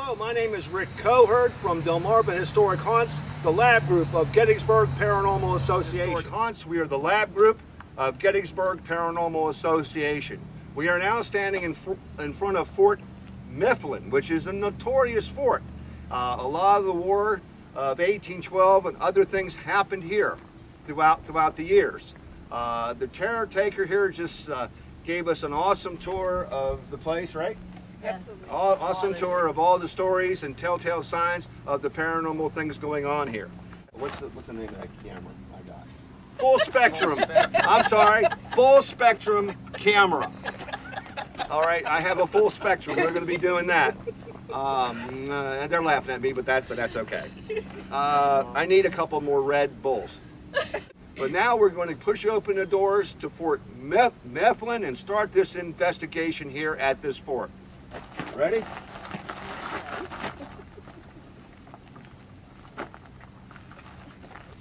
Hello, my name is Rick Coherd from Delmarva Historic Haunts, the lab group of Gettysburg Paranormal Association. Historic Haunts, we are the lab group of Gettysburg Paranormal Association. We are now standing in front of Fort Mifflin, which is a notorious fort. A lot of the war of 1812 and other things happened here throughout the years. The terror taker here just gave us an awesome tour of the place, right? Absolutely. Awesome tour of all the stories and telltale signs of the paranormal things going on here. What's the name of that camera I got? Full spectrum. I'm sorry, full spectrum camera. All right, I have a full spectrum. We're going to be doing that. And they're laughing at me, but that's okay. I need a couple more Red Bulls. But now we're going to push open the doors to Fort Mifflin and start this investigation here at this fort. Ready?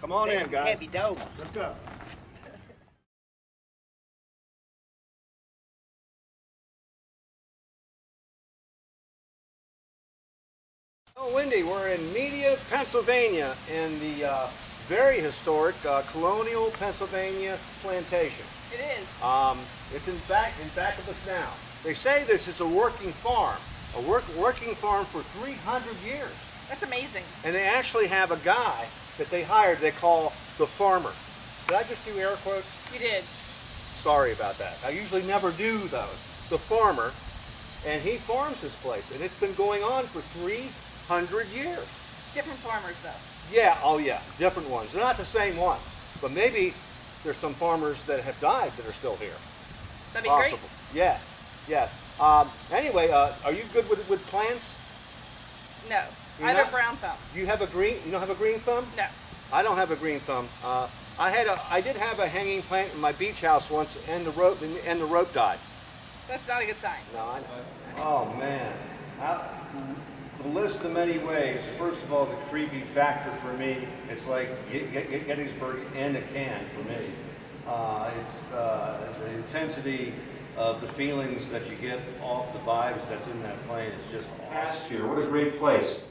Come on in, guys. Heavy dough. Let's go. Oh, Wendy, we're in Media, Pennsylvania, in the very historic colonial Pennsylvania plantation. It is. It's in back of us now. They say this is a working farm, working farm for 300 years. That's amazing. And they actually have a guy that they hired they call the farmer. Did I just do air quotes? You did. Sorry about that. I usually never do those. The farmer, and he farms this place, and it's been going on for 300 years. Different farmers, though. Yeah, oh yeah, different ones. They're not the same ones, but maybe there's some farmers that have died that are still here. That'd be Possible. great. Yes, yes. Anyway, are you good with plants? No. You're I have not? a brown thumb. You don't have a green thumb? No. I don't have a green thumb. I did have a hanging plant in my beach house once, and the rope died. That's not a good sign. No, I know. Oh man, the list of many ways. First of all, the creepy factor for me, it's like Gettysburg in a can for me. It's the intensity of the feelings that you get off the vibes that's in that plane is just awesome. Here, what a great place.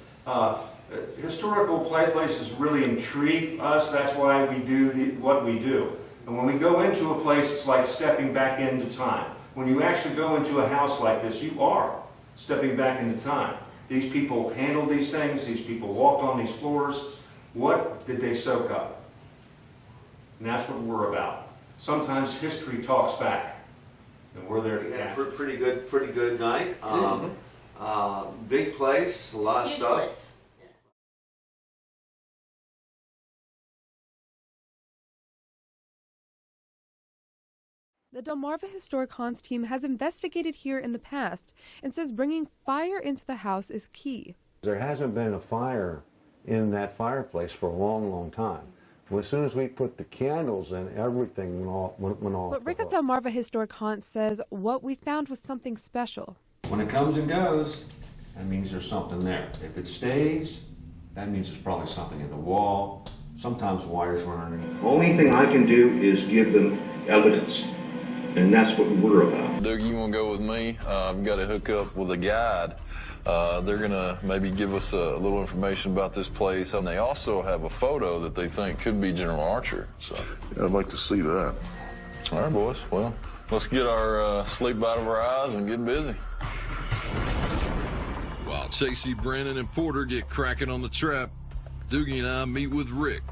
Historical places really intrigue us. That's why we do what we do. And when we go into a place, it's like stepping back into time. When you actually go into a house like this, you are stepping back into time. These people handled these things. These people walked on these floors. What did they soak up? And that's what we're about. Sometimes history talks back, and we're there to catch it. Pretty good night. Big place, a lot of Huge stuff. place. The Delmarva Historic Haunts team has investigated here in the past and says bringing fire into the house is key. There hasn't been a fire in that fireplace for a long, long time. Well, as soon as we put the candles in, everything went off. But Rick at Delmarva Historic Haunts says what we found was something special. When it comes and goes, that means there's something there. If it stays, that means there's probably something in the wall. Sometimes wires run underneath. The only thing I can do is give them evidence, and that's what we're about. Doug, you want to go with me? I've got to hook up with a guide. They're going to maybe give us a little information about this place, and they also have a photo that they think could be General Archer. So, yeah, I'd like to see that. All right, boys. Well, let's get our sleep out of our eyes and get busy. While Chasey, Brandon, and Porter get cracking on the trap, Doogie and I meet with Rick,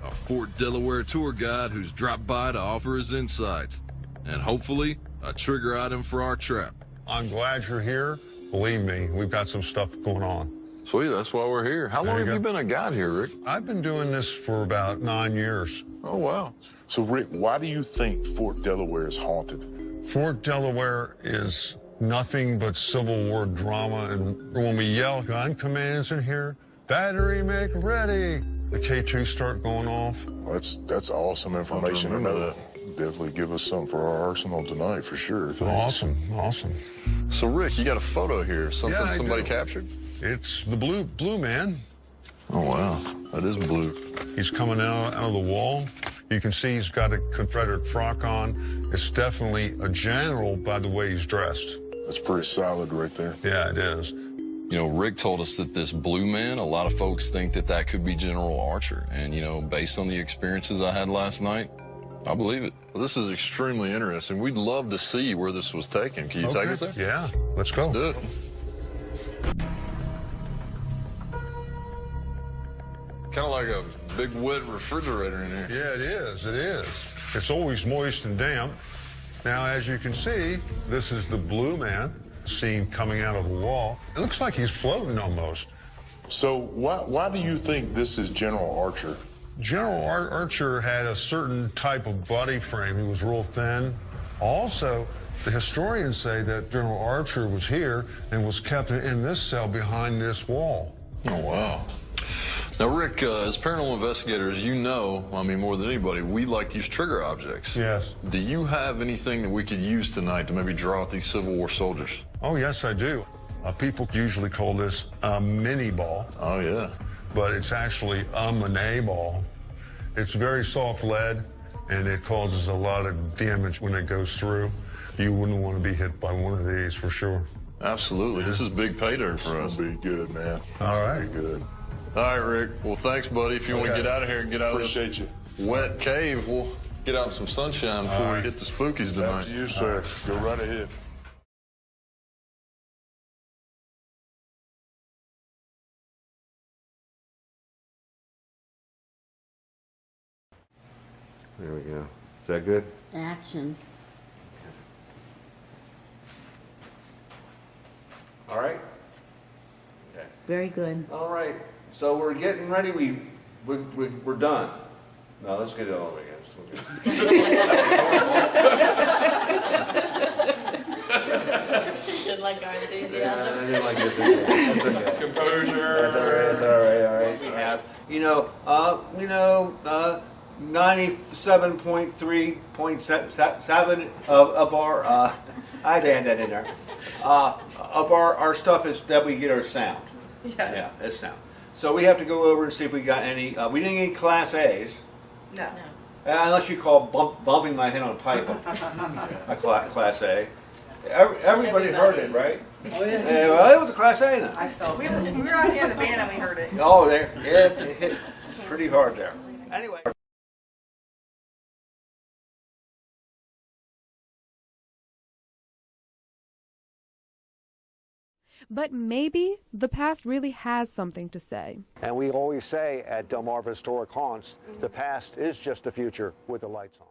a Fort Delaware tour guide who's dropped by to offer his insights and hopefully a trigger item for our trap. I'm glad you're here. Believe me, we've got some stuff going on. Sweet, that's why we're here. How long have you been a guide here, Rick? I've been doing this for about 9 years. Oh, wow. So, Rick, why do you think Fort Delaware is haunted? Fort Delaware is nothing but Civil War drama, and when we yell gun commands in here, battery make ready, the K2 start going off. Well, that's awesome information to know. Definitely give us something for our arsenal tonight, for sure. Thanks. Awesome. So, Rick, you got a photo here, something somebody captured? It's the blue man. Oh, wow. That is blue. He's coming out of the wall. You can see he's got a Confederate frock on. It's definitely a general by the way he's dressed. That's pretty solid right there. Yeah, it is. You know, Rick told us that this blue man, a lot of folks think that that could be General Archer. And, you know, based on the experiences I had last night, I believe it. Well, this is extremely interesting. We'd love to see where this was taken. Can you take us there? Yeah, let's go. Do it. Kind of like a big wet refrigerator in here. Yeah, it is. It is. It's always moist and damp. Now, as you can see, this is the blue man seen coming out of the wall. It looks like he's floating almost. So why do you think this is General Archer? General Archer had a certain type of body frame. He was real thin. Also, the historians say that General Archer was here and was kept in this cell behind this wall. Oh, wow. Now, Rick, as paranormal investigators, you know, I mean, more than anybody, we like to use trigger objects. Yes. Do you have anything that we could use tonight to maybe draw out these Civil War soldiers? Oh, yes, I do. People usually call this a mini ball. Oh, yeah. But it's actually a Monet ball. It's very soft lead, and it causes a lot of damage when it goes through. You wouldn't want to be hit by one of these for sure. Absolutely. This is big pay dirt for us. Be good, man. All right. Be good. All right, Rick. Well, thanks, buddy. If you want to get out of here and get out Appreciate of the wet cave, we'll get out some sunshine before we hit the spookies tonight. After you, sir. Go right ahead. There we go. Is that good? Action. All right? Okay. Very good. All right. So we're getting ready. We're done. No, let's get it all again. Didn't like our I enthusiasm. didn't like your thing. That's okay. Composure. That's all right. That's all right. All right. We have, 97.3.7 of our. I'd add that in there. Of our stuff is that we get our sound. Yes. Yeah, it's sound. So we have to go over and see if we got any. We didn't get Class A's. No. Unless you call bumping my head on a pipe a Class A. Everybody heard it, right? Oh, yeah. Well, it was a Class A then. We were out here in the van and we heard it. Oh, there. Yeah, it hit pretty hard there. Anyway. But maybe the past really has something to say. And we always say at Delmarva Historic Haunts, the past is just the future with the lights on.